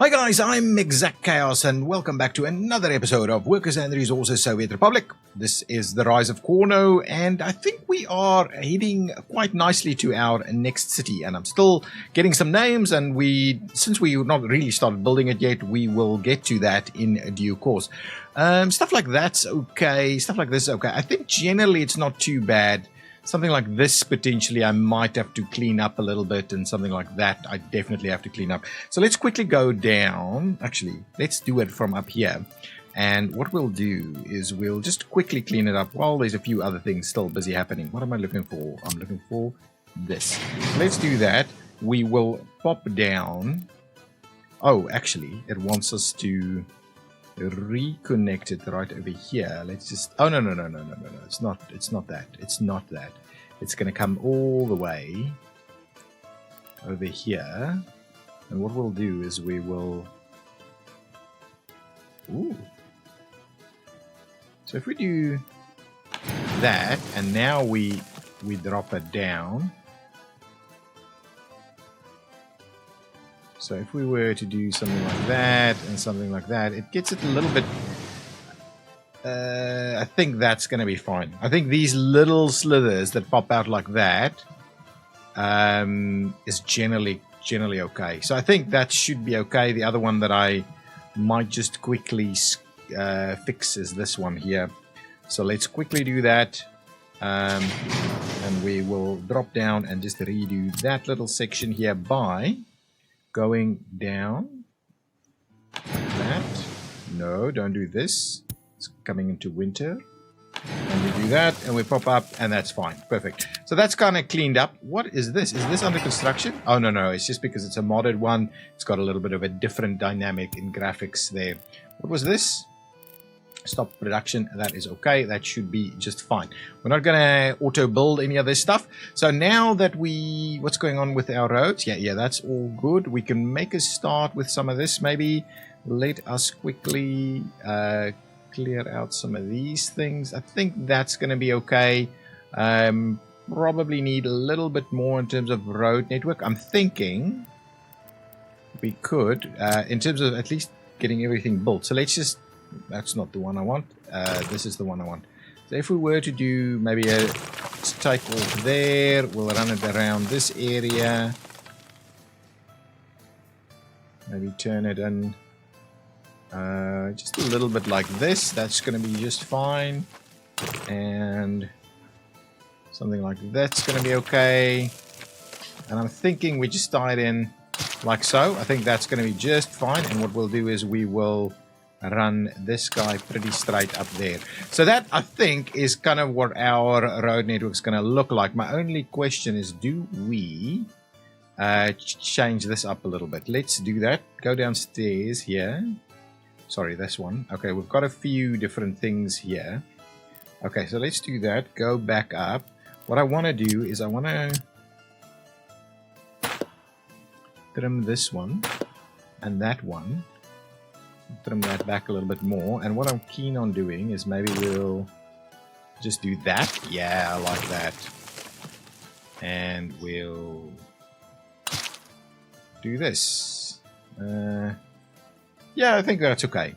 Hi guys, I'm ExactChaos and welcome back to another episode of Workers and Resources Soviet Republic. This is the rise of Cornoe and I think we are heading quite nicely to our next city, and I'm still getting some names, and since we've not really started building it yet, we will get to that in due course. Stuff like that's okay, stuff like this is okay. I think generally it's not too bad. Something like this, potentially, I might have to clean up a little bit, and something like that, I definitely have to clean up. So let's quickly go down. Actually, let's do it from up here. And what we'll do is we'll just quickly clean it up while there's a few other things still busy happening. What am I looking for? I'm looking for this. Let's do that. We will pop down. Oh, actually, it wants us to reconnect it right over here. Let's just no, it's not that. It's gonna come all the way over here, and what we'll do is we will so if we do that, and now we drop it down. So if we were to do something like that and something like that, it gets it a little bit... I think that's going to be fine. I think these little slithers that pop out like that is generally okay. So I think that should be okay. The other one that I might just quickly fix is this one here. So let's quickly do that. And we will drop down and just redo that little section here by... going down like that. No, don't do this. It's coming into winter. And we do that, and we pop up, and that's fine. Perfect. So that's kind of cleaned up. What is this? Is this under construction? Oh, no. It's just because it's a modded one. It's got a little bit of a different dynamic in graphics there. What was this? Stop production. That is okay. That should be just fine. We're not going to auto build any of this stuff. So now that what's going on with our roads? Yeah, that's all good. We can make a start with some of this. Maybe let us quickly clear out some of these things. I think that's going to be okay. Probably need a little bit more in terms of road network. I'm thinking we could, in terms of at least getting everything built. So let's just... That's not the one I want. This is the one I want. So if we were to do maybe a take off there, we'll run it around this area. Maybe turn it in just a little bit like this. That's going to be just fine. And something like that's going to be okay. And I'm thinking we just tie it in like so. I think that's going to be just fine. And what we'll do is we will... run this guy pretty straight up there. So that, I think, is kind of what our road network is going to look like. My only question is, do we change this up a little bit? Let's do that. Go downstairs here. Sorry, this one. Okay, we've got a few different things here. Okay, so let's do that. Go back up. What I want to do is I want to trim this one and that one. Trim that back a little bit more, and what I'm keen on doing is maybe we'll just do that. Yeah, I like that. And we'll do this. Yeah, I think that's okay.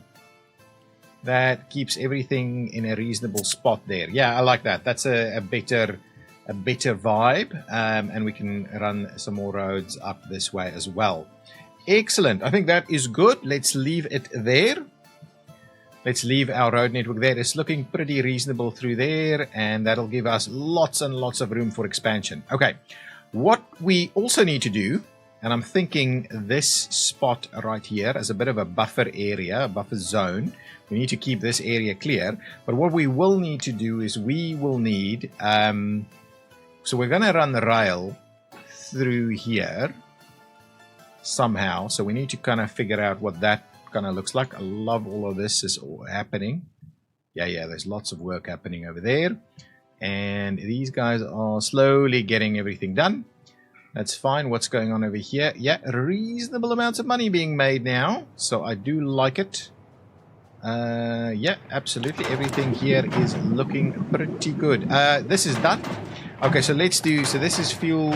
That keeps everything in a reasonable spot there. Yeah, I like that. That's a better vibe, and we can run some more roads up this way as well. Excellent. I think that is good. Let's leave it there. Let's leave our road network there. It's looking pretty reasonable through there, and that'll give us lots and lots of room for expansion. Okay. What we also need to do, and I'm thinking this spot right here as a bit of a buffer area, a buffer zone. We need to keep this area clear. But what we will need to do is we will need... so we're going to run the rail through here. Somehow, so we need to kind of figure out what that kind of looks like. I love all of this is all happening. Yeah, there's lots of work happening over there, and these guys are slowly getting everything done. That's fine. What's going on over here? Yeah, reasonable amounts of money being made now, so I do like it. Yeah, absolutely everything here is looking pretty good. This is done. Okay, so let's do, so this is fuel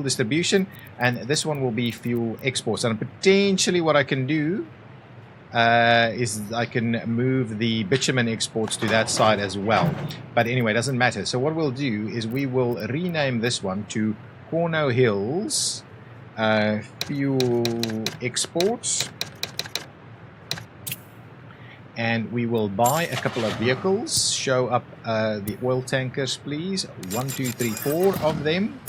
distribution, and this one will be fuel exports. And potentially what I can do is I can move the bitumen exports to that side as well. But anyway, it doesn't matter. So what we'll do is we will rename this one to Cornoe Hills fuel exports. And we will buy a couple of vehicles. Show up the oil tankers, please. 1, 2, 3, 4 of them.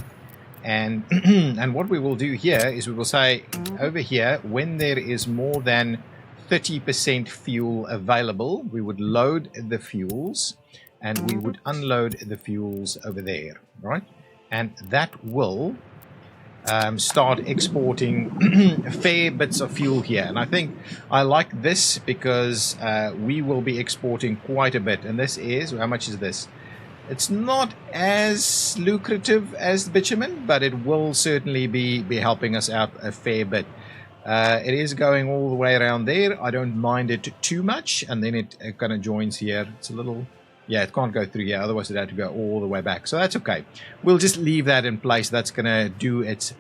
And and what we will do here is we will say over here, when there is more than 30% fuel available, we would load the fuels and we would unload the fuels over there, right? And that will start exporting fair bits of fuel here. And I think I like this because we will be exporting quite a bit. And this is, how much is this? It's not as lucrative as the bitumen, but it will certainly be helping us out a fair bit. It is going all the way around there. I don't mind it too much. And then it kind of joins here. It's a little... Yeah, it can't go through here. Otherwise, it had to go all the way back. So that's okay. We'll just leave that in place. That's going to do its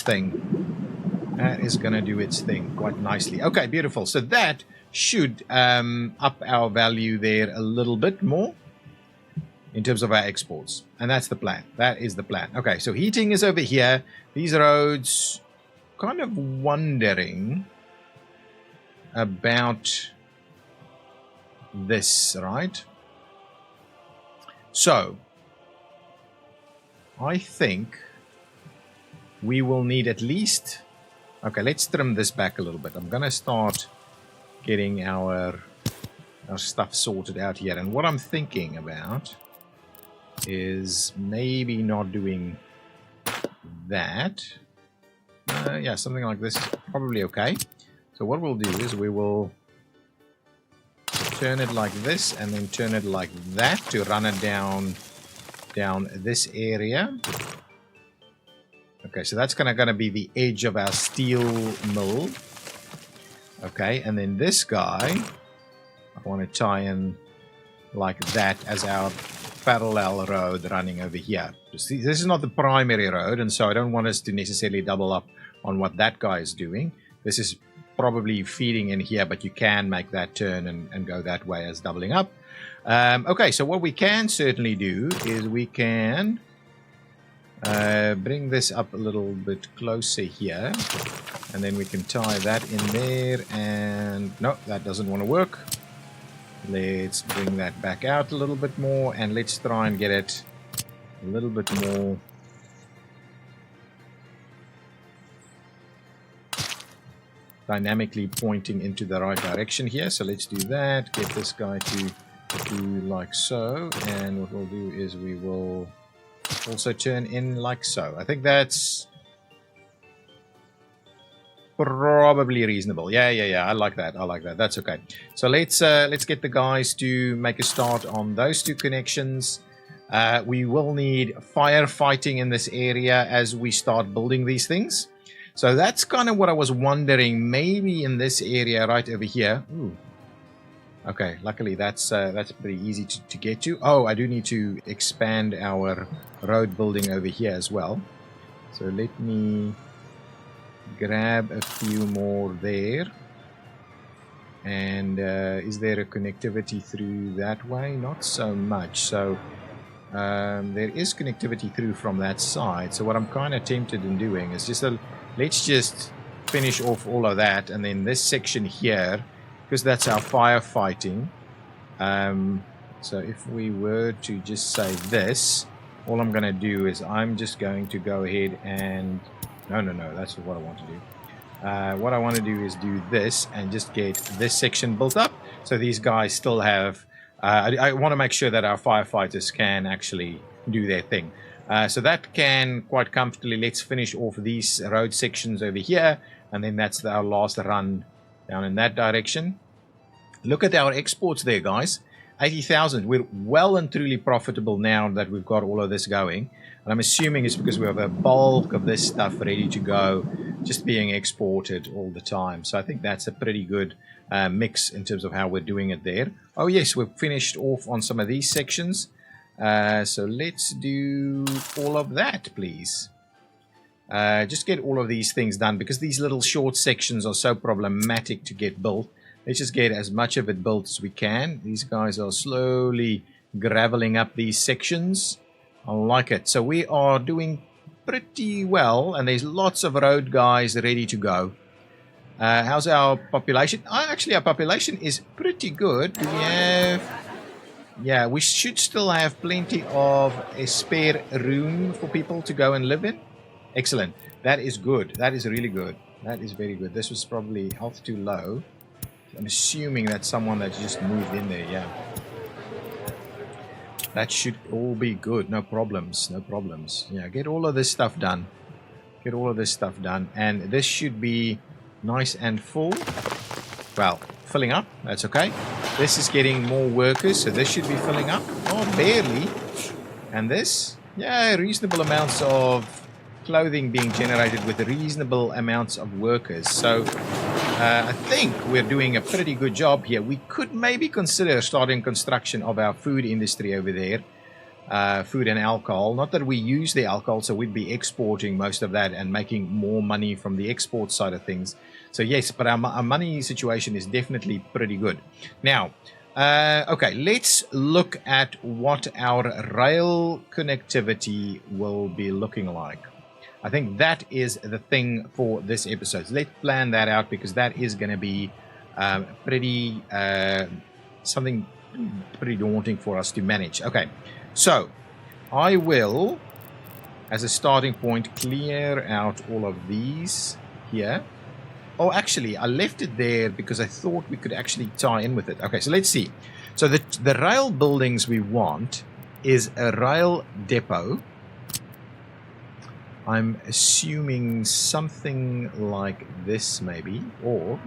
thing. That is going to do its thing quite nicely. Okay, beautiful. So that should up our value there a little bit more in terms of our exports. And that's the plan. That is the plan. Okay, so heating is over here. These roads, kind of wondering about this, right? So I think we will need at least, okay, let's trim this back a little bit. I'm gonna start getting our stuff sorted out here, and what I'm thinking about is maybe not doing that. Yeah, something like this is probably okay. So what we'll do is we will turn it like this and then turn it like that to run it down this area. Okay, so that's gonna be the edge of our steel mill. Okay, and then this guy I want to tie in like that as our parallel road running over here. This is not the primary road, and so I don't want us to necessarily double up on what that guy is doing. This is probably feeding in here, but you can make that turn and go that way as doubling up. Okay, so what we can certainly do is we can bring this up a little bit closer here, and then we can tie that in there, and no, that doesn't want to work. Let's bring that back out a little bit more, and let's try and get it a little bit more dynamically pointing into the right direction here. So let's do that. Get this guy to do like so, and what we'll do is we will also turn in like so. I think that's probably reasonable. Yeah. I like that. That's okay. So let's get the guys to make a start on those two connections. We will need firefighting in this area as we start building these things. So that's kind of what I was wondering, maybe in this area right over here. Ooh. Okay, luckily that's pretty easy to get to. Oh, I do need to expand our road building over here as well. So let me grab a few more there. And is there a connectivity through that way? Not so much. So there is connectivity through from that side. So what I'm kind of tempted in doing is just let's just finish off all of that, and then this section here, because that's our firefighting. So if we were to just say this, all I'm going to do is I'm just going to go ahead and... No, that's what I want to do. What I want to do is do this and just get this section built up. So these guys still have... I want to make sure that our firefighters can actually do their thing. So that can quite comfortably... Let's finish off these road sections over here. And then that's our last run down in that direction. Look at our exports there, guys. 80,000. We're well and truly profitable now that we've got all of this going. And I'm assuming it's because we have a bulk of this stuff ready to go, just being exported all the time. So I think that's a pretty good mix in terms of how we're doing it there. Oh yes, we've finished off on some of these sections. So let's do all of that, please. Just get all of these things done because these little short sections are so problematic to get built. Let's just get as much of it built as we can. These guys are slowly graveling up these sections. I like it. So we are doing pretty well, and there's lots of road guys ready to go. How's our population? Actually, our population is pretty good. Do we have... Yeah, we should still have plenty of a spare room for people to go and live in. Excellent. That is good. That is really good. That is very good. This was probably health too low. I'm assuming that's someone that just moved in there, yeah. That should all be good. No problems. No problems. Yeah, get all of this stuff done. Get all of this stuff done. And this should be nice and full. Well, filling up. That's okay. This is getting more workers, so this should be filling up. Oh, barely. And this? Yeah, reasonable amounts of clothing being generated with reasonable amounts of workers. So I think we're doing a pretty good job here. We could maybe consider starting construction of our food industry over there. Food and alcohol. Not that we use the alcohol, so we'd be exporting most of that and making more money from the export side of things. So yes, but our money situation is definitely pretty good. Now, okay, let's look at what our rail connectivity will be looking like. I think that is the thing for this episode. So let's plan that out because that is going to be pretty something pretty daunting for us to manage. Okay, so I will, as a starting point, clear out all of these here. Oh, actually, I left it there because I thought we could actually tie in with it. Okay, so let's see. So the rail buildings we want is a rail depot. I'm assuming something like this maybe, or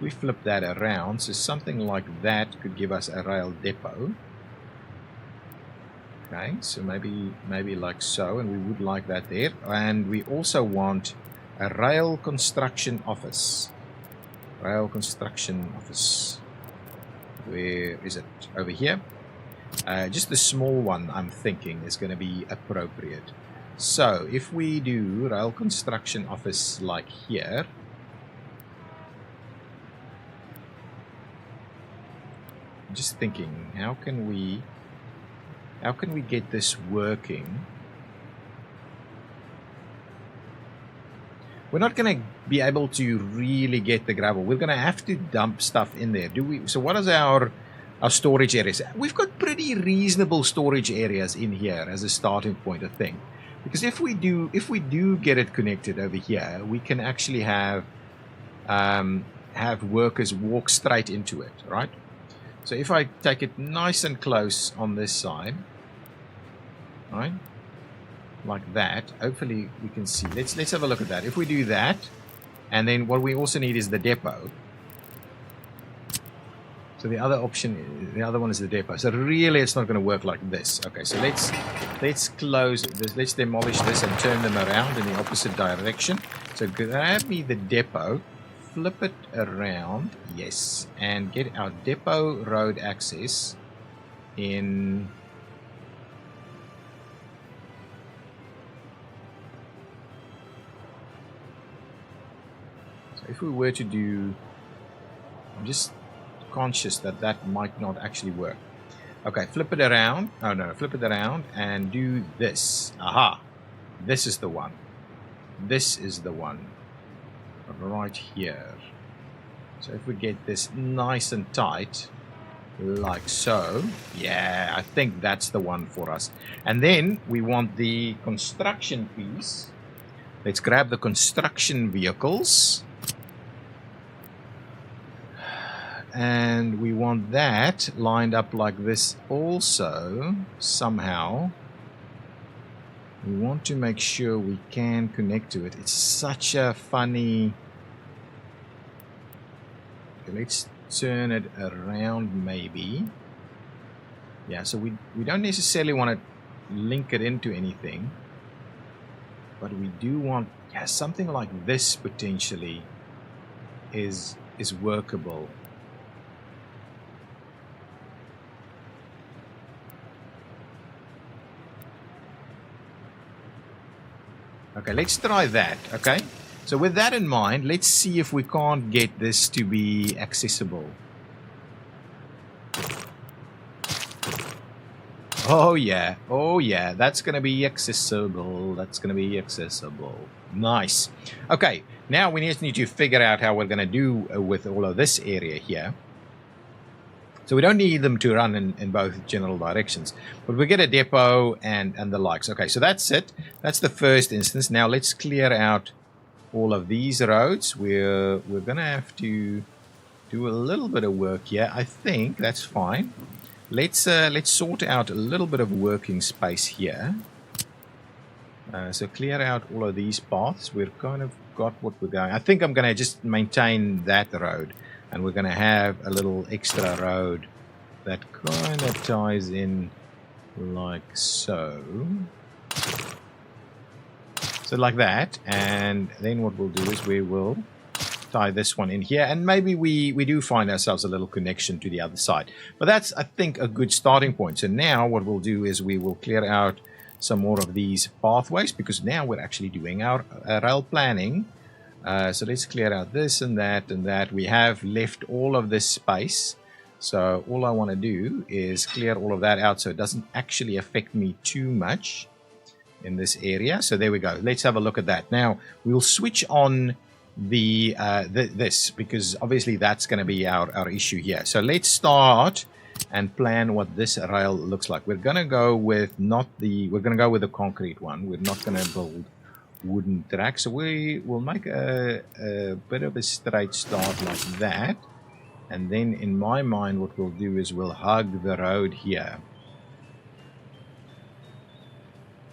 we flip that around, so something like that could give us a rail depot. Okay, so maybe like so, and we would like that there. And we also want a rail construction office. Rail construction office. Where is it? Over here. Just the small one, I'm thinking, is going to be appropriate. So, if we do rail construction office like here, I'm just thinking, how can we get this working? We're not going to be able to really get the gravel. We're going to have to dump stuff in there. So what is our storage areas? We've got pretty reasonable storage areas in here as a starting point, I think. Because if we do get it connected over here, we can actually have workers walk straight into it, right? So if I take it nice and close on this side, right, like that, hopefully we can see. Let's have a look at that. If we do that, and then what we also need is the depot. So the other one is the depot. So really, it's not going to work like this. Okay, so let's close this. Let's demolish this and turn them around in the opposite direction. So grab me the depot, flip it around, yes, and get our depot road access in. So if we were to do, I'm just conscious that might not actually work. Okay, flip it around. Oh no, flip it around and do this. Aha, this is the one. This is the one right here. So if we get this nice and tight like so, yeah, I think that's the one for us. And then we want the construction piece. Let's grab the construction vehicles. And we want that lined up like this also, somehow. We want to make sure we can connect to it. It's such a funny... Okay, let's turn it around maybe. Yeah, so we don't necessarily want to link it into anything. But we do want... Yeah, something like this potentially is workable. Okay, let's try that. Okay, so with that in mind, let's see if we can't get this to be accessible. Oh yeah, that's gonna be accessible. That's gonna be accessible. Nice. Okay, now we just need to figure out how we're gonna do with all of this area here. So we don't need them to run in both general directions, but we get a depot and the likes. Okay, so that's it. That's the first instance. Now let's clear out all of these roads. We're gonna have to do a little bit of work here. I think that's fine. Let's sort out a little bit of working space here. So clear out all of these paths. We've kind of got what we're going. I think I'm going to just maintain that road, and we're going to have a little extra road that kind of ties in like so. So like that, and then what we'll do is we will tie this one in here, and maybe we do find ourselves a little connection to the other side. But that's, I think, a good starting point. So now what we'll do is we will clear out some more of these pathways, because now we're actually doing our rail planning. So let's clear out this and that and that. We have left all of this space, so all I want to do is clear all of that out so it doesn't actually affect me too much in this area. So there we go. Let's have a look at that. Now we'll switch on this, because obviously that's going to be our issue here. So let's start and plan what this rail looks like. We're going to go with the concrete one. We're not going to build wooden tracks. So we will make a bit of a straight start like that, and then in my mind what we'll do is we'll hug the road here.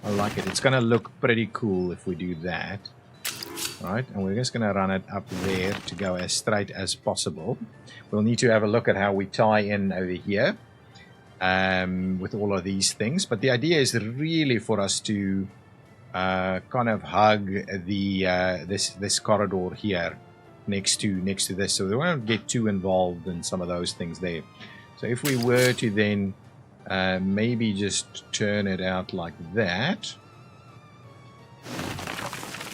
I like it. It's going to look pretty cool if we do that. Right, and we're just going to run it up there to go as straight as possible. We'll need to have a look at how we tie in over here with all of these things. But the idea is really for us to kind of hug the this corridor here next to this, so we won't get too involved in some of those things there. So if we were to then maybe just turn it out like that.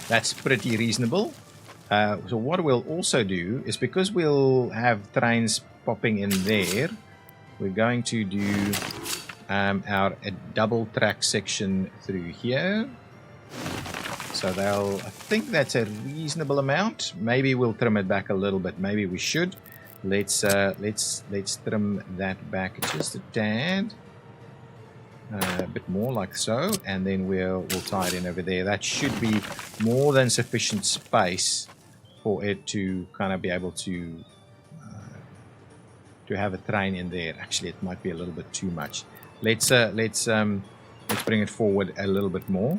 That's pretty reasonable. So what we'll also do is, because we'll have trains popping in there, we're going to do a double track section through here. So I think that's a reasonable amount. Maybe we'll trim it back a little bit. Maybe we should. Let's trim that back just a tad. A bit more like so, and then we'll tie it in over there. That should be more than sufficient space for it to kind of be able to have a train in there. Actually, it might be a little bit too much. Let's bring it forward a little bit more.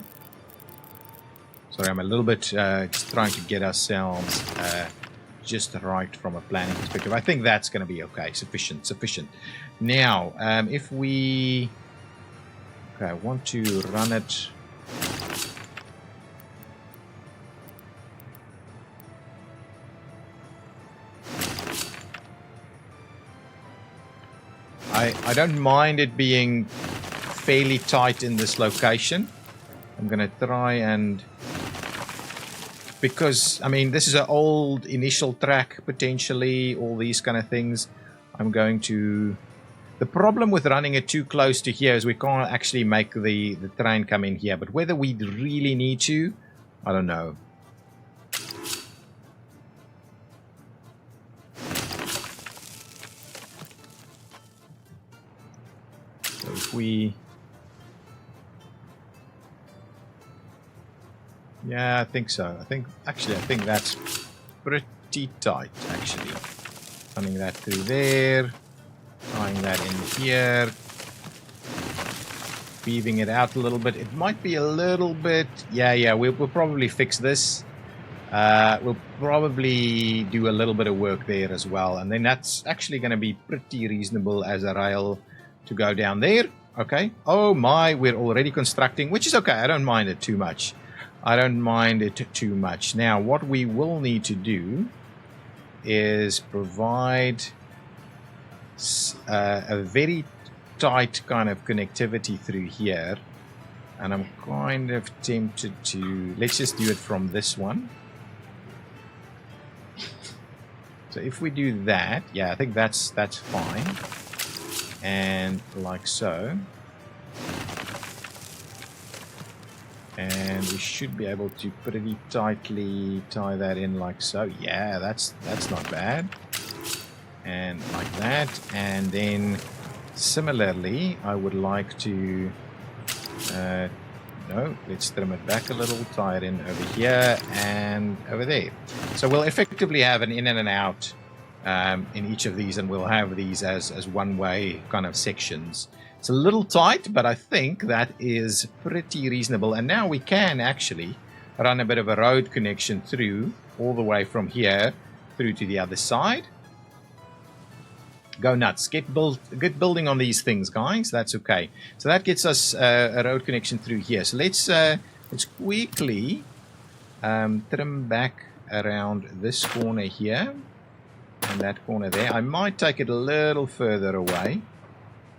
Sorry, I'm a little bit just trying to get ourselves just right from a planning perspective. I think that's going to be okay, sufficient. Now, if we I want to run it. I don't mind it being fairly tight in this location. I'm going to try and, because I mean this is an old initial track, potentially all these kind of things. I'm going to. The problem with running it too close to here is we can't actually make the train come in here. But whether we really need to, I don't know. So if we... Yeah, I think so. I think that's pretty tight, actually. Running that through there. Tying that in here, weaving it out a little bit. It might be a little bit, yeah. We'll probably fix this. We'll probably do a little bit of work there as well, and then that's actually going to be pretty reasonable as a rail to go down there. Okay. Oh my, we're already constructing, which is okay. I don't mind it too much. Now, what we will need to do is provide a very tight kind of connectivity through here. And I'm kind of tempted to... Let's just do it from this one. So if we do that, yeah, I think that's fine. And like so. And we should be able to pretty tightly tie that in like so. Yeah, that's not bad. And like that. And then similarly, I would like to... no, let's trim it back a little, tie it in over here and over there. So we'll effectively have an in and an out in each of these, and we'll have these as one-way kind of sections. It's a little tight, but I think that is pretty reasonable. And now we can actually run a bit of a road connection through, all the way from here through to the other side. Go nuts. Get building on these things, guys. That's okay. So that gets us a road connection through here. So let's quickly trim back around this corner here and that corner there. I might take it a little further away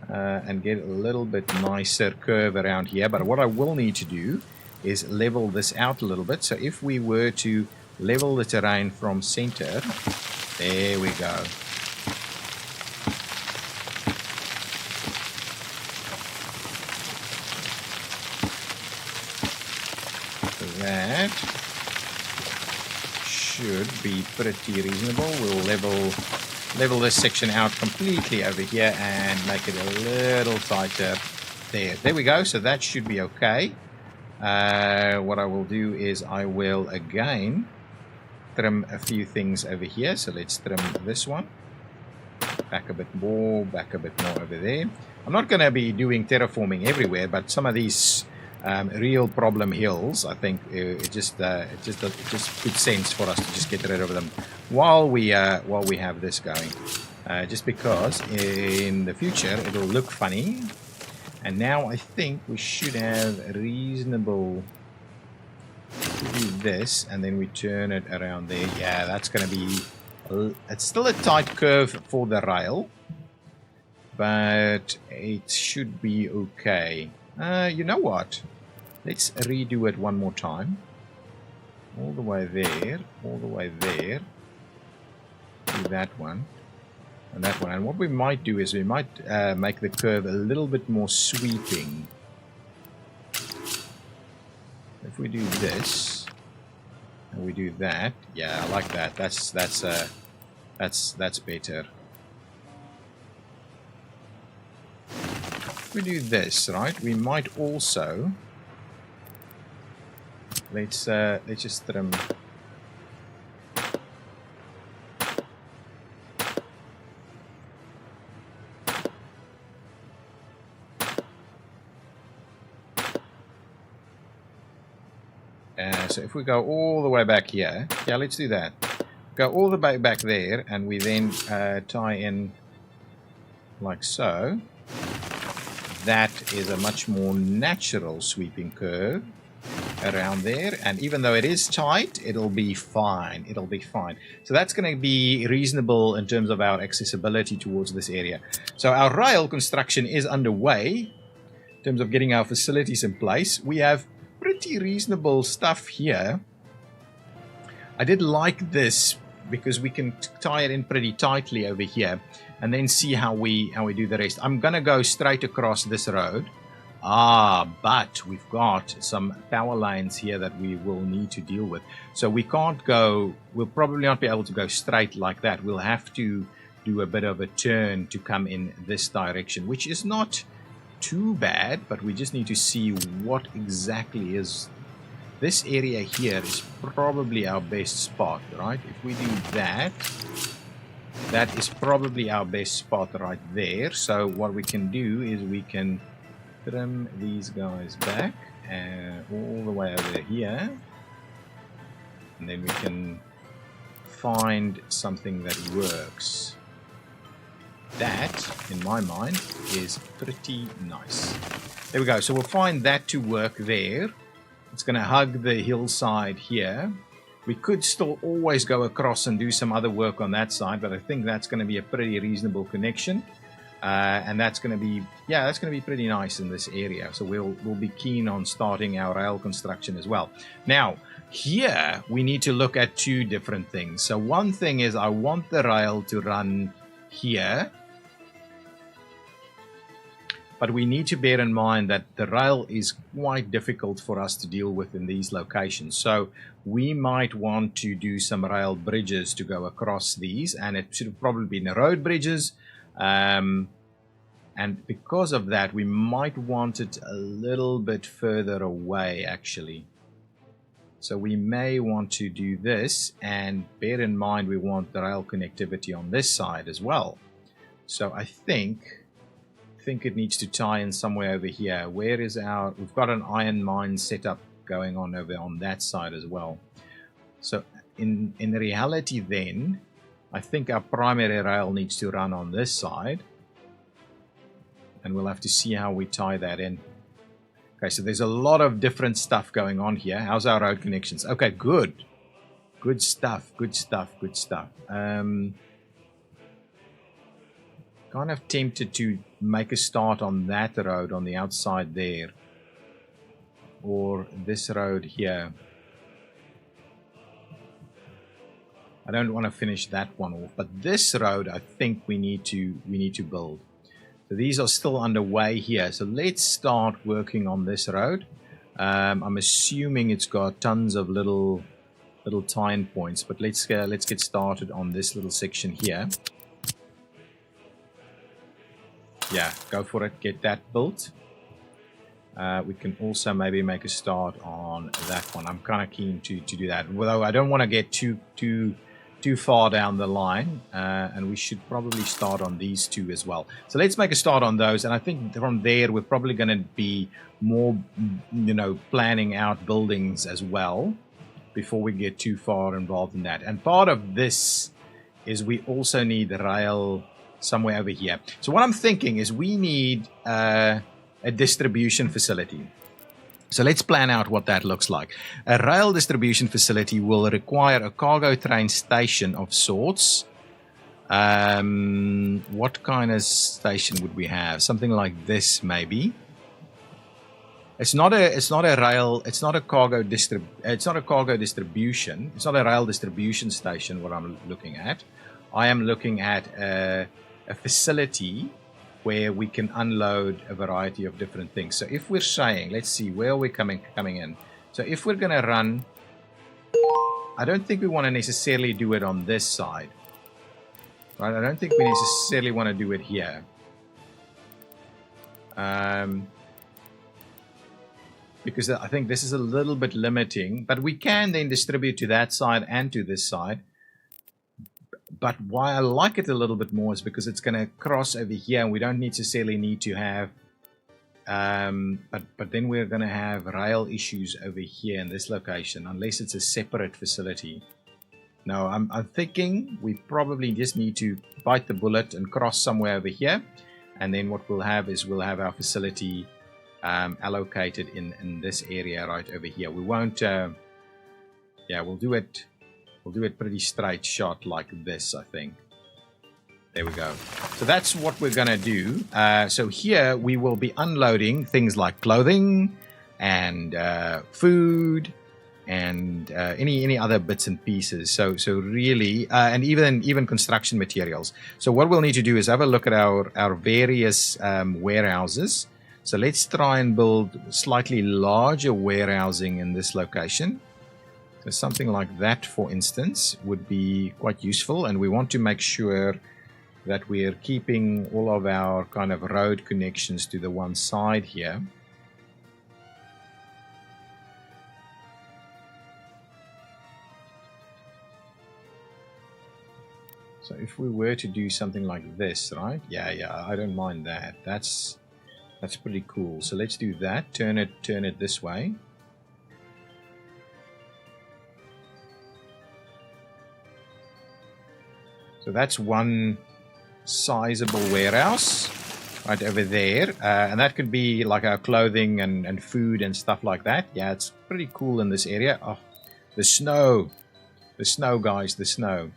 and get a little bit nicer curve around here. But what I will need to do is level this out a little bit. So if we were to level the terrain from center, there we go. That should be pretty reasonable. We'll level this section out completely over here and make it a little tighter there. There we go. So that should be okay. What I will do is I will again trim a few things over here. So let's trim this one back a bit more over there. I'm not going to be doing terraforming everywhere, but some of these real problem hills, I think it just good sense for us to just get rid of them while we have this going, just because in the future it'll look funny. And now I think we should have a reasonable to do this, and then we turn it around there. Yeah, that's going to be it's still a tight curve for the rail, but it should be okay. You know what? Let's redo it one more time. All the way there, all the way there. Do that one and that one. And what we might do is we might make the curve a little bit more sweeping. If we do this and we do that, yeah, I like that. That's better. If we do this, right, we might also let's just trim. So if we go all the way back here, yeah, let's do that. Go all the way back there, and we then tie in like so. That is a much more natural sweeping curve around there, and even though it is tight, it'll be fine. It'll be fine. So that's going to be reasonable in terms of our accessibility towards this area. So our rail construction is underway in terms of getting our facilities in place. We have pretty reasonable stuff here. I did like this because we can tie it in pretty tightly over here and then see how we do the rest. I'm gonna go straight across this road. But we've got some power lines here that we will need to deal with. So we can't go, we'll probably not be able to go straight like that. We'll have to do a bit of a turn to come in this direction, which is not too bad, but we just need to see what exactly is. This area here is probably our best spot, right? If we do that, that is probably our best spot right there. So what we can do is we can trim these guys back all the way over here, and then we can find something that works. That, in my mind, is pretty nice. There we go. So we'll find that to work there. It's going to hug the hillside here. We could still always go across and do some other work on that side, but I think that's going to be a pretty reasonable connection. And that's going to be, yeah, that's going to be pretty nice in this area. So we'll be keen on starting our rail construction as well. Now, here we need to look at two different things. So one thing is I want the rail to run here. But we need to bear in mind that the rail is quite difficult for us to deal with in these locations. So we might want to do some rail bridges to go across these. And it should have probably been the road bridges. And because of that, we might want it a little bit further away, actually. So we may want to do this, and bear in mind we want the rail connectivity on this side as well. So I think it needs to tie in somewhere over here. Where is our... We've got an iron mine setup going on over on that side as well. So in reality then, I think our primary rail needs to run on this side. And we'll have to see how we tie that in. Okay, so there's a lot of different stuff going on here. How's our road connections? Okay, good. Good stuff, good stuff, good stuff. Kind of tempted to make a start on that road on the outside there. Or this road here. I don't want to finish that one off, but this road I think we need to build. So these are still underway here. So let's start working on this road. I'm assuming it's got tons of little tie-in points, but let's get started on this little section here. Yeah, go for it. Get that built. We can also maybe make a start on that one. I'm kind of keen to do that, although I don't want to get too far down the line, and we should probably start on these two as well. So let's make a start on those, and I think from there we're probably going to be more, planning out buildings as well before we get too far involved in that. And part of this is we also need the rail somewhere over here. So what I'm thinking is we need a distribution facility. So let's plan out what that looks like. A rail distribution facility will require a cargo train station of sorts. What kind of station would we have? Something like this, maybe. It's not a rail. It's not a cargo distribution. It's not a rail distribution station. What I'm looking at, I am looking at a facility where we can unload a variety of different things. So if we're saying, let's see, where are we coming in? So if we're going to run, I don't think we want to necessarily do it on this side. Right? I don't think we necessarily want to do it here. Because I think this is a little bit limiting, but we can then distribute to that side and to this side. But why I like it a little bit more is because it's going to cross over here, and we don't necessarily need to have, but then we're going to have rail issues over here in this location, unless it's a separate facility. No, I'm thinking we probably just need to bite the bullet and cross somewhere over here, and then what we'll have is we'll have our facility allocated in this area right over here. We won't, yeah, we'll do it. We'll do it pretty straight shot like this, I think. There we go. So that's what we're going to do. So here we will be unloading things like clothing and food and any other bits and pieces. So really, and even construction materials. So what we'll need to do is have a look at our various warehouses. So let's try and build slightly larger warehousing in this location. So something like that, for instance, would be quite useful, and we want to make sure that we're keeping all of our kind of road connections to the one side here. So if we were to do something like this, right? Yeah, I don't mind that. That's pretty cool. So let's do that. Turn it this way. So that's one sizable warehouse right over there. And that could be like our clothing and food and stuff like that. Yeah, it's pretty cool in this area. Oh, the snow. The snow, guys, the snow.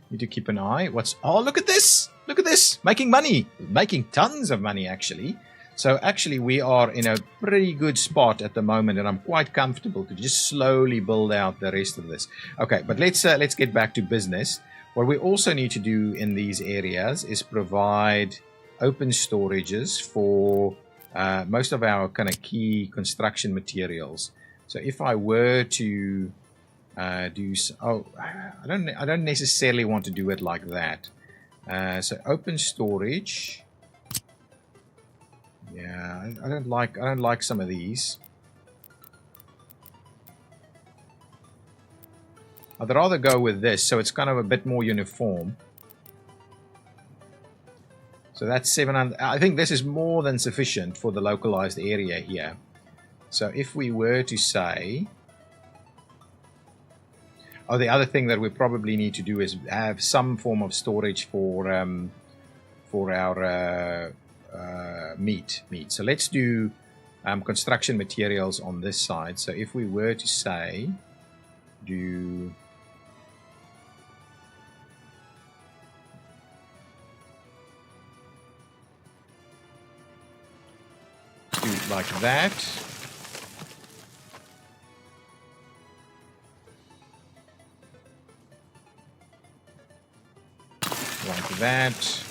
Need to keep an eye. Oh, look at this. Look at this, making money, making tons of money actually. So actually we are in a pretty good spot at the moment, and I'm quite comfortable to just slowly build out the rest of this. Okay, but let's get back to business. What we also need to do in these areas is provide open storages for most of our kind of key construction materials. So if I were to I don't necessarily want to do it like that. So open storage. Yeah, I don't like some of these. I'd rather go with this, so it's kind of a bit more uniform. So that's 700. I think this is more than sufficient for the localized area here. So if we were to say, oh, the other thing that we probably need to do is have some form of storage for our meat. So let's do construction materials on this side. So if we were to say do like that. Like that.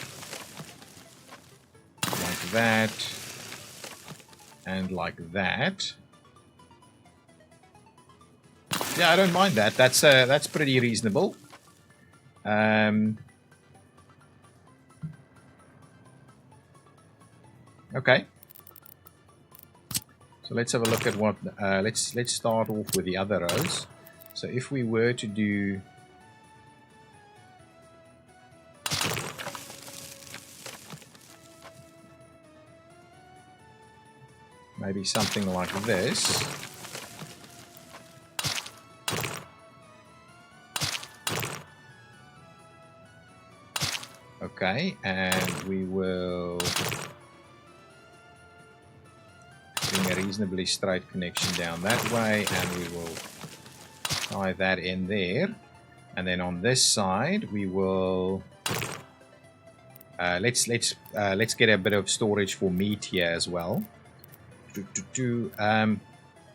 Like that. And like that. Yeah, I don't mind that. That's pretty reasonable. Okay. So let's have a look at what. Let's start off with the other rows. So if we were to do maybe something like this. Okay, and we will bring a reasonably straight connection down that way, and we will tie that in there. And then on this side, we will let's get a bit of storage for meat here as well. The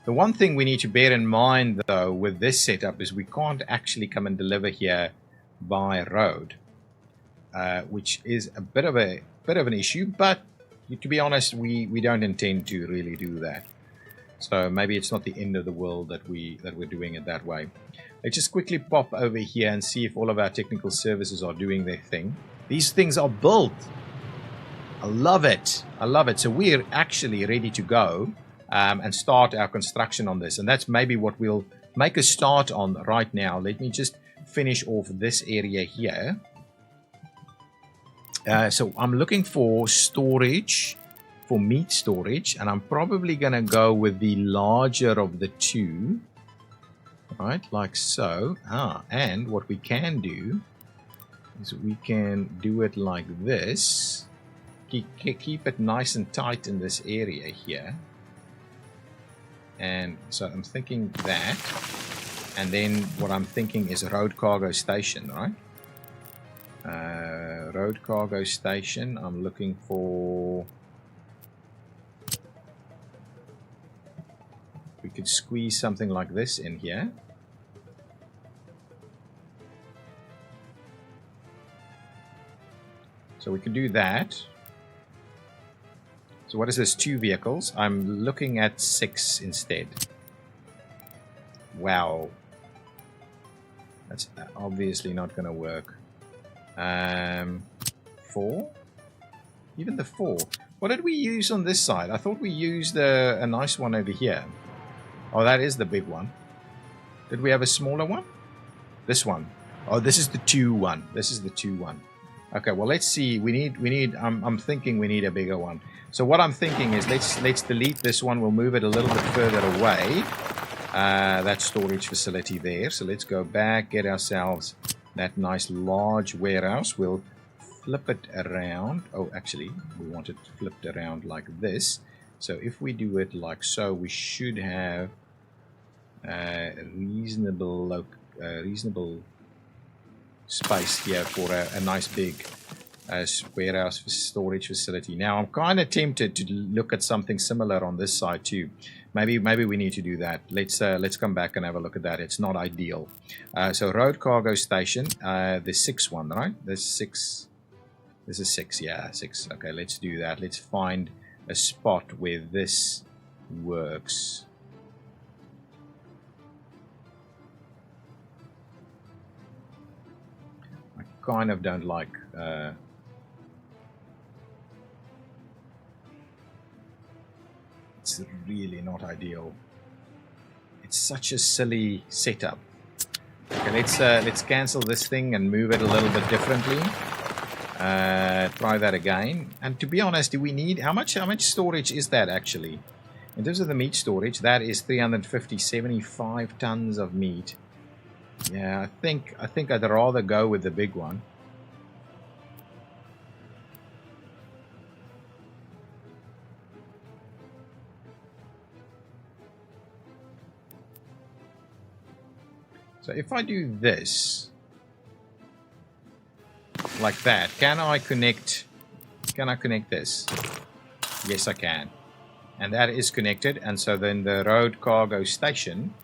one thing we need to bear in mind, though, with this setup is we can't actually come and deliver here by road, which is a bit of an issue. But to be honest, we don't intend to really do that. So maybe it's not the end of the world that we're doing it that way. Let's just quickly pop over here and see if all of our technical services are doing their thing. These things are built. I love it. I love it. So we're actually ready to go and start our construction on this. And that's maybe what we'll make a start on right now. Let me just finish off this area here. So I'm looking for storage, for meat storage. And I'm probably going to go with the larger of the two. Right, like so. And what we can do is we can do it like this. Keep it nice and tight in this area here. And so I'm thinking that. And then what I'm thinking is a road cargo station, right? Road cargo station. I'm looking for... We could squeeze something like this in here. So we can do that. So what is this? 2 vehicles. I'm looking at 6 instead. Wow. That's obviously not going to work. 4? Even the 4. What did we use on this side? I thought we used a nice one over here. Oh, that is the big one. Did we have a smaller one? This one. Oh, this is the 2 one. This is the 2 one. Okay, well, let's see. We need. I'm thinking we need a bigger one. So what I'm thinking is let's delete this one. We'll move it a little bit further away. That storage facility there. So let's go back, get ourselves that nice large warehouse. We'll flip it around. Oh, actually, we want it flipped around like this. So if we do it like so, we should have reasonable space here for a nice big warehouse storage facility. Now I'm kind of tempted to look at something similar on this side too. Maybe we need to do that. Let's come back and have a look at that. It's not ideal. So road cargo station, the 6th one, right? This 6. This is 6. Yeah, 6. Okay, let's do that. Let's find a spot where this works. I kind of don't like. It's really not ideal. It's such a silly setup. Okay, let's cancel this thing and move it a little bit differently. Try that again. And to be honest, do we need how much storage is that actually? In terms of the meat storage, that is 75 tons of meat. Yeah, I think I'd rather go with the big one. So if I do this like that, can I connect this? Yes, I can. And that is connected, and so then the road cargo station,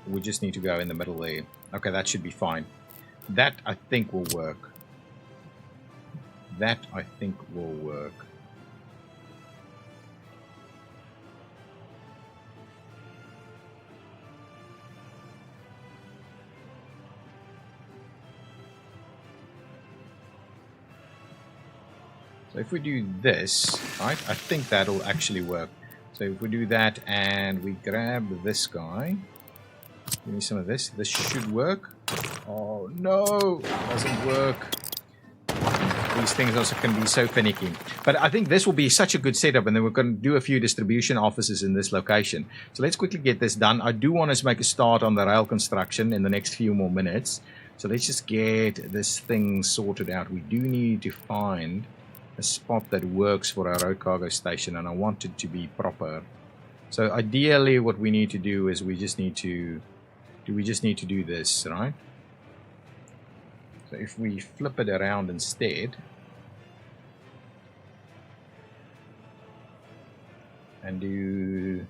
we just need to go in the middle there. Okay, that should be fine. That I think will work. That I think will work. So if we do this, right, I think that'll actually work. So if we do that and we grab this guy, give me some of this. This should work. Oh no, it doesn't work. These things also can be so finicky. But I think this will be such a good setup, and then we're going to do a few distribution offices in this location. So let's quickly get this done. I do want to make a start on the rail construction in the next few more minutes. So let's just get this thing sorted out. We do need to find a spot that works for our road cargo station, and I want it to be proper. So ideally what we need to do is we just need to do this, right? So if we flip it around instead and do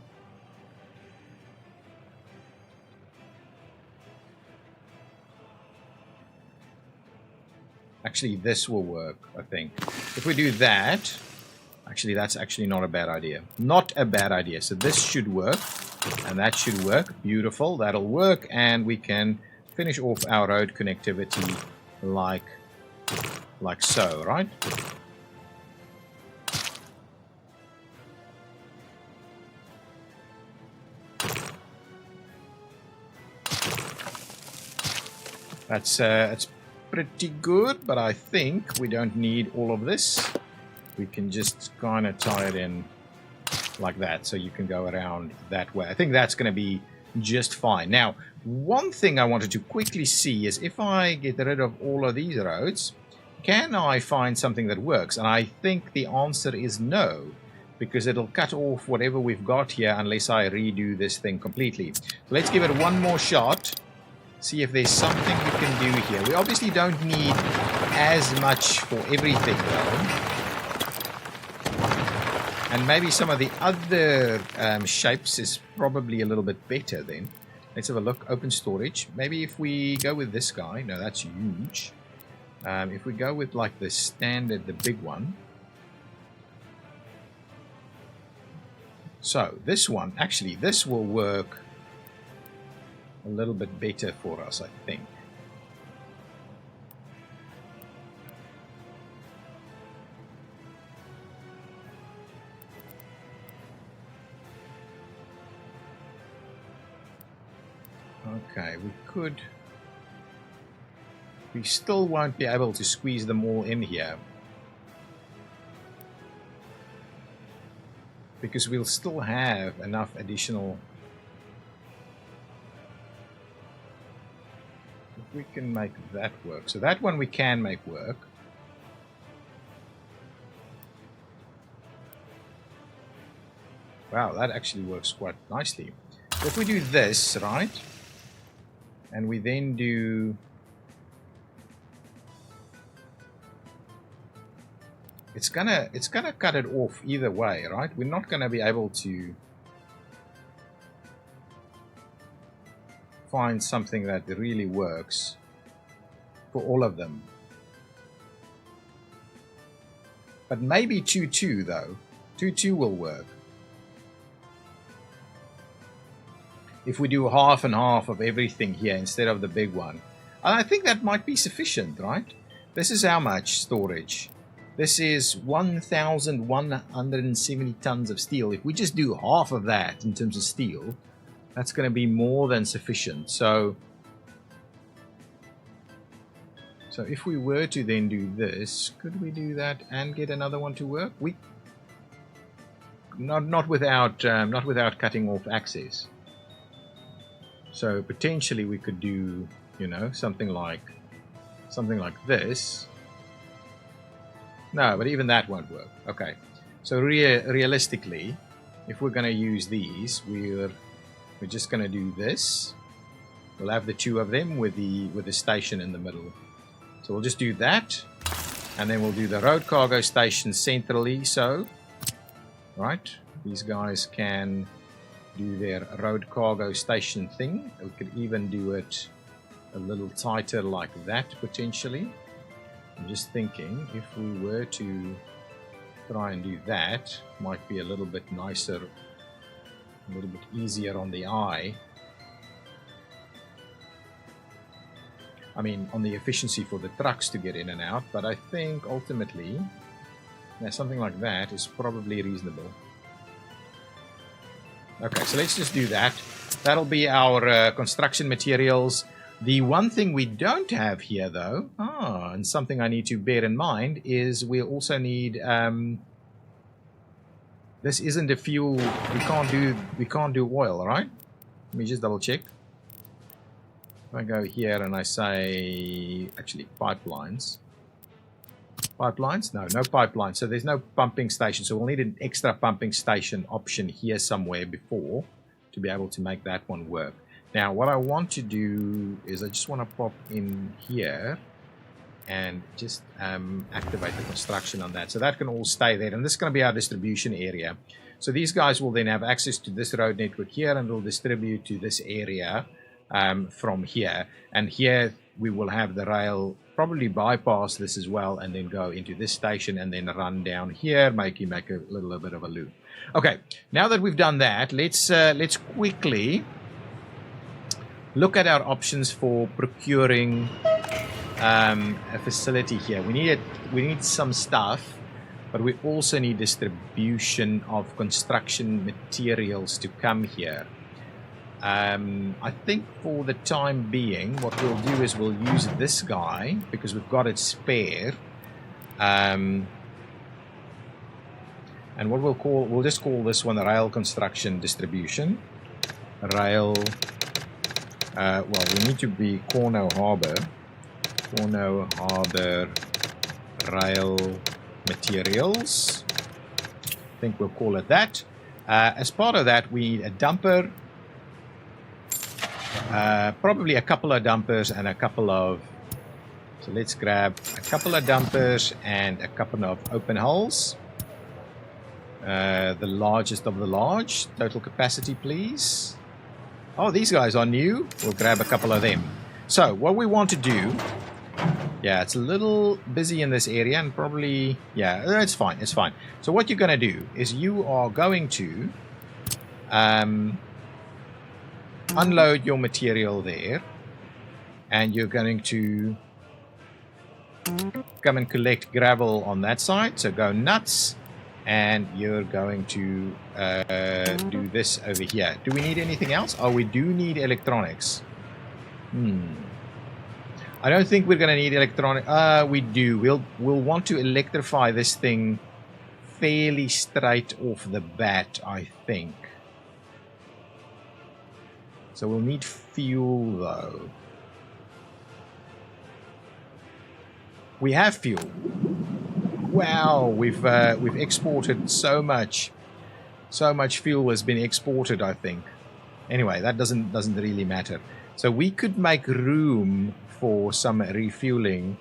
actually this will work, I think. If we do that, actually that's actually not a bad idea. Not a bad idea. So this should work, and that should work. Beautiful, that'll work, and we can finish off our road connectivity like so, right? That's pretty good, but I think we don't need all of this. We can just kind of tie it in like that, so you can go around that way. I think that's going to be just fine. Now, one thing I wanted to quickly see is if I get rid of all of these roads, can I find something that works? And I think the answer is no, because it'll cut off whatever we've got here unless I redo this thing completely. So let's give it one more shot. See if there's something we can do here. We obviously don't need as much for everything though. And maybe some of the other shapes is probably a little bit better then. Let's have a look. Open storage. Maybe if we go with this guy. No, that's huge. If we go with like the standard, the big one. So this one, actually this will work a little bit better for us, I think. Okay, we still won't be able to squeeze them all in here, because we'll still have enough additional. If we can make that work. So that one we can make work. Wow, that actually works quite nicely. If we do this, right? And we then do it's gonna cut it off either way, right? We're not gonna be able to find something that really works for all of them. But maybe 2-2 though. 2-2 will work. If we do half and half of everything here instead of the big one. And I think that might be sufficient, right? This is how much storage? This is 1,170 tons of steel. If we just do half of that in terms of steel, that's going to be more than sufficient. So if we were to then do this, could we do that and get another one to work? We not without cutting off access. So potentially we could do, you know, something like this. No, but even that won't work. Okay, so realistically, if we're going to use these, we're just going to do this. We'll have the two of them with the station in the middle. So we'll just do that, and then we'll do the road cargo station centrally. So, right, these guys can do their road cargo station thing. We could even do it a little tighter like that potentially. I'm just thinking if we were to try and do that, might be a little bit nicer, a little bit easier on the eye. I mean, on the efficiency for the trucks to get in and out, but I think ultimately, yeah, something like that is probably reasonable. Okay, so let's just do that. That'll be our construction materials. The one thing we don't have here, though, and something I need to bear in mind, is we also need. This isn't a fuel. We can't do oil, right? Let me just double check. If I go here and I say, actually, pipelines. Pipelines? No, no pipelines. So there's no pumping station. So we'll need an extra pumping station option here somewhere before to be able to make that one work. Now, what I want to do is I just want to pop in here and just activate the construction on that. So that can all stay there. And this is going to be our distribution area. So these guys will then have access to this road network here and will distribute to this area from here. And here we will have the rail probably bypass this as well and then go into this station and then run down here, make a little bit of a loop. Okay, now that we've done that, let's quickly look at our options for procuring a facility here. We need some stuff, but we also need distribution of construction materials to come here. I think for the time being, what we'll do is we'll use this guy because we've got it spare. And what we'll just call this one rail construction distribution. Rail. Well, we need to be Cornoe Harbor. Cornoe Harbor Rail Materials. I think we'll call it that. As part of that, we need a dumper. Probably a couple of dumpers and a couple of. So let's grab a couple of dumpers and a couple of open hulls. The largest of the large. Total capacity, please. Oh, these guys are new. We'll grab a couple of them. So what we want to do. Yeah, it's a little busy in this area and probably. Yeah, it's fine. It's fine. So what you're going to do is you are going to. Unload your material there, and you're going to come and collect gravel on that side, so go nuts, and you're going to do this over here. Do we need anything else? Oh, we do need electronics. I don't think we're going to need electronic. We do. We'll want to electrify this thing fairly straight off the bat, I think. So we'll need fuel, though. We have fuel. Wow, we've exported so much. So much fuel has been exported, I think. Anyway, that doesn't really matter. So we could make room for some refueling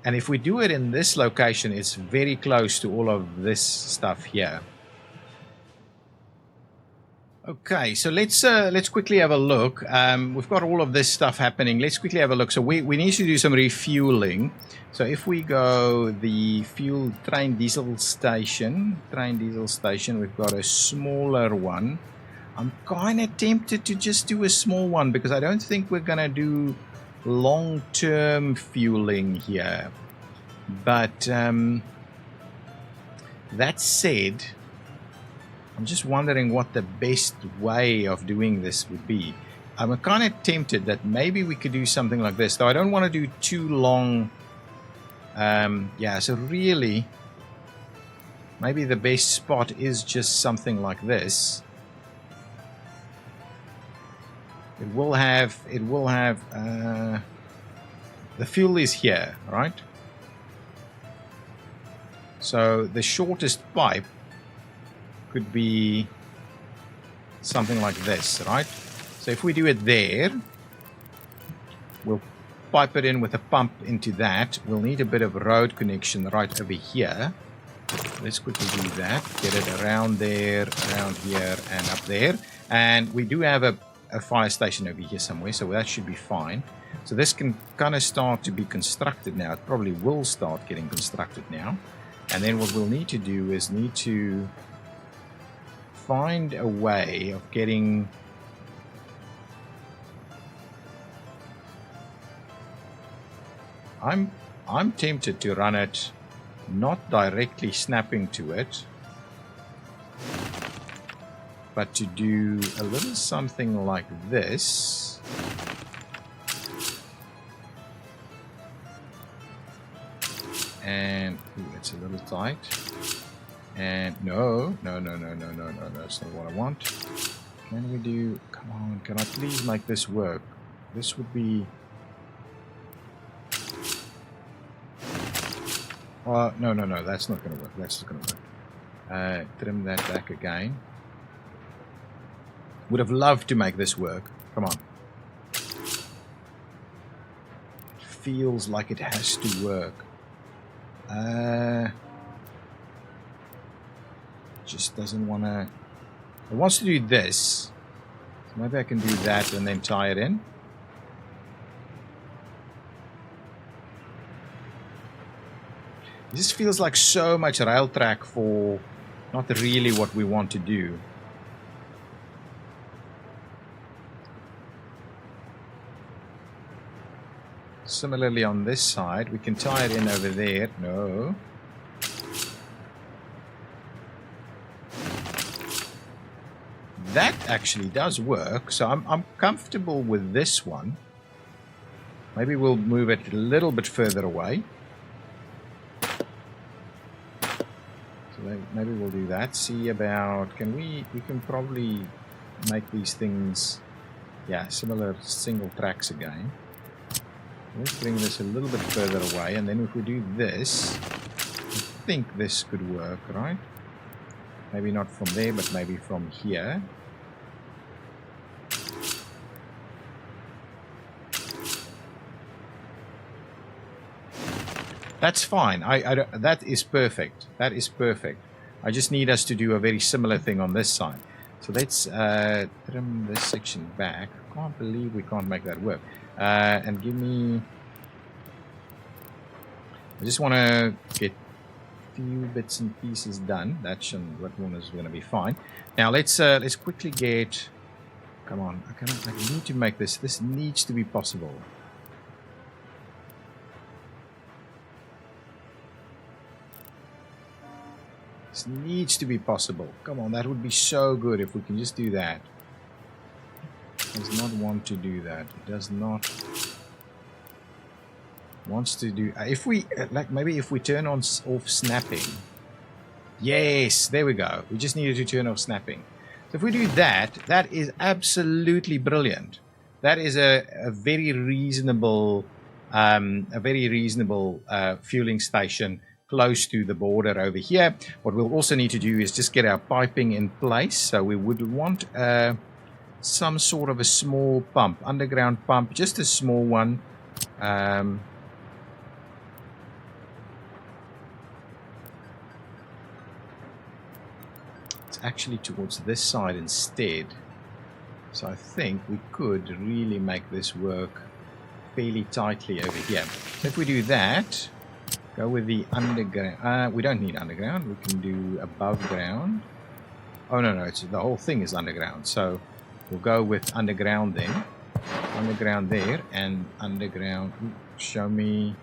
And if we do it in this location, it's very close to all of this stuff here. Okay, so let's quickly have a look. We've got all of this stuff happening. Let's quickly have a look. So we need to do some refueling. So if we go the fuel train diesel station, we've got a smaller one. I'm kind of tempted to just do a small one because I don't think we're going to do long-term fueling here. But that said, I'm just wondering what the best way of doing this would be. I'm kind of tempted that maybe we could do something like this, though I don't want to do too long. Yeah, so really, maybe the best spot is just something like this. It will have, the fuel is here, right? So the shortest pipe could be something like this, right? So if we do it there, we'll pipe it in with a pump into that. We'll need a bit of road connection right over here. Let's quickly do that. Get it around there, around here, and up there. And we do have a fire station over here somewhere, so that should be fine. So this can kind of start to be constructed now. It probably will start getting constructed now. And then what we'll need to do is need to find a way of getting I'm tempted to run it not directly snapping to it, but to do a little something like this. And ooh, it's a little tight. And no, that's not what I want. Can we do, come on, can I please make this work? This would be, no, that's not going to work. That's not going to work. Trim that back again. Would have loved to make this work. Come on. It feels like it has to work. Just doesn't want to. It wants to do this. So maybe I can do that and then tie it in. This feels like so much rail track for not really what we want to do. Similarly on this side, we can tie it in over there. No. That actually does work, so I'm comfortable with this one. Maybe we'll move it a little bit further away. So maybe we'll do that. See about, we can probably make these things, yeah, similar single tracks again. Let's bring this a little bit further away, and then if we do this, I think this could work, right? Maybe not from there, but maybe from here. That's fine. That is perfect. That is perfect. I just need us to do a very similar thing on this side. So let's trim this section back. I can't believe we can't make that work. And give me... I just want to get a few bits and pieces done. That one is going to be fine. Now let's quickly get... Come on. I need to make this. This needs to be possible. This needs to be possible. Come on, that would be so good if we can just do that. It does not want to do that. It does not wants to do. If we maybe if we turn on off snapping. Yes, there we go. We just needed to turn off snapping. So if we do that, that is absolutely brilliant. That is a very reasonable fueling station close to the border over here. What we'll also need to do is just get our piping in place. So we would want some sort of a small pump, underground pump, just a small one. it's actually towards this side instead. So I think we could really make this work fairly tightly over here. So if we do that, go with the underground. We don't need underground. We can do above ground. Oh, no, it's the whole thing is underground. So we'll go with underground then. Underground there and underground. Show me.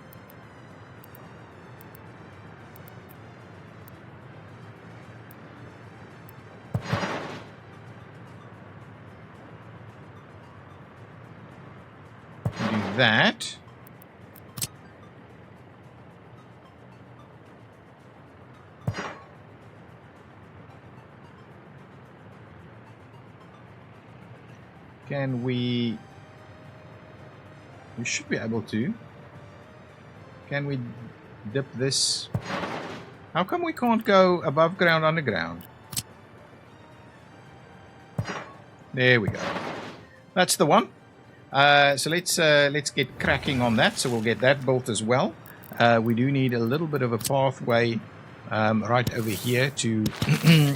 Do that. Can we should be able to. Can we dip this? How come we can't go above ground, underground? There we go. That's the one. So let's get cracking on that. So we'll get that built as well. We do need a little bit of a pathway right over here to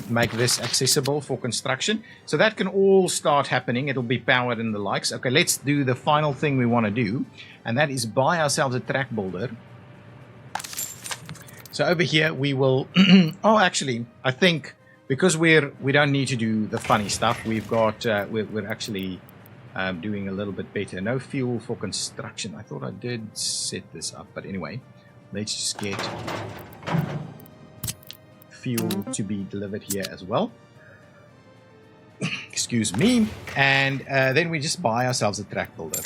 make this accessible for construction. So that can all start happening. It'll be powered and the likes. Okay, let's do the final thing we want to do, and that is buy ourselves a track builder. So over here we will oh, actually I think because we don't need to do the funny stuff, we've got we're actually doing a little bit better. No fuel for construction. I thought I did set this up, but anyway, let's just get fuel to be delivered here as well. Excuse me. And then we just buy ourselves a track builder.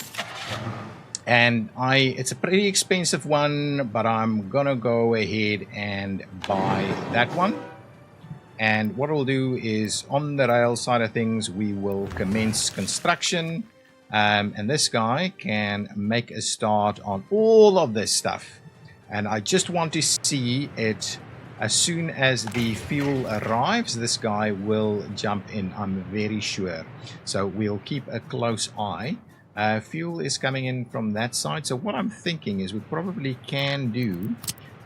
And it's a pretty expensive one, but I'm gonna go ahead and buy that one. And what we'll do is on the rail side of things, we will commence construction. And this guy can make a start on all of this stuff. And I just want to see it as soon as the fuel arrives. This guy will jump in, I'm very sure. So we'll keep a close eye. Fuel is coming in from that side. So what I'm thinking is we probably can do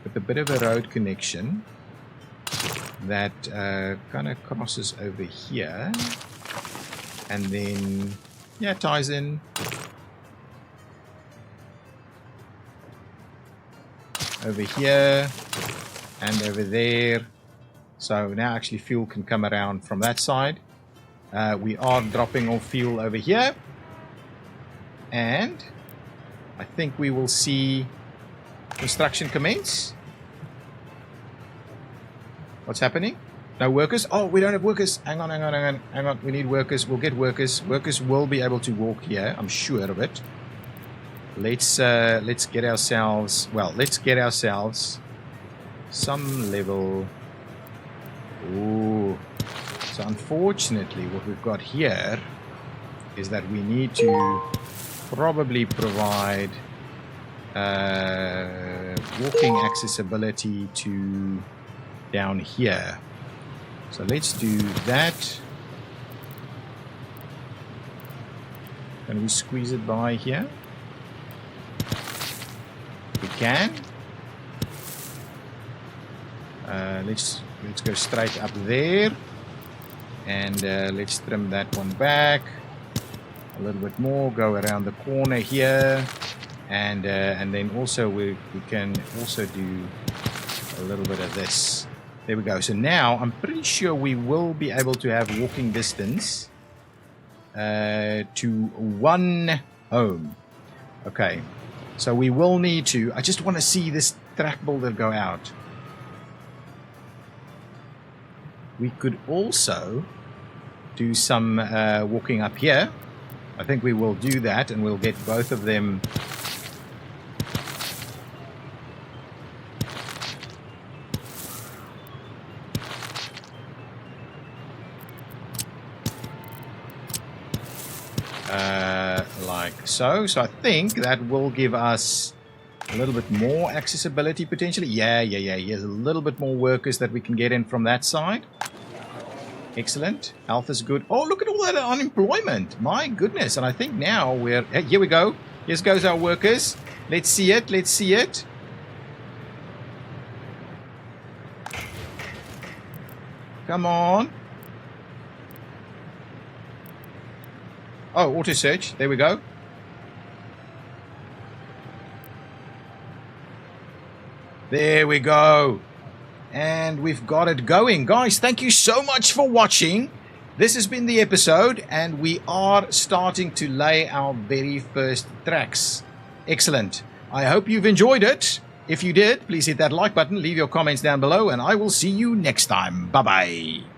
with a bit of a road connection that kind of crosses over here and then yeah, ties in over here and over there. So now actually fuel can come around from that side. We are dropping off fuel over here, and I think we will see construction commence. What's happening? No workers? Oh, we don't have workers. Hang on. We need workers. We'll get workers. Workers will be able to walk here. I'm sure of it. Let's get ourselves. Well, let's get ourselves some level. Ooh. So unfortunately, what we've got here is that we need to probably provide walking accessibility to down here. So let's do that. Can we squeeze it by here? We can. Let's go straight up there, and let's trim that one back a little bit more. Go around the corner here, and then also we can also do a little bit of this. There we go. So now I'm pretty sure we will be able to have walking distance to one home. Okay. So we will need to. I just want to see this track builder go out. We could also do some walking up here. I think we will do that, and we'll get both of them. Like so. So I think that will give us a little bit more accessibility potentially. Yeah. Here's a little bit more workers that we can get in from that side. Excellent. Health is good. Oh, look at all that unemployment. My goodness. And I think now we're... Here we go. Here goes our workers. Let's see it. Let's see it. Come on. Oh, auto search. There we go. There we go. And we've got it going. Guys, thank you so much for watching. This has been the episode, and we are starting to lay our very first tracks. Excellent. I hope you've enjoyed it. If you did, please hit that like button, leave your comments down below, and I will see you next time. Bye-bye.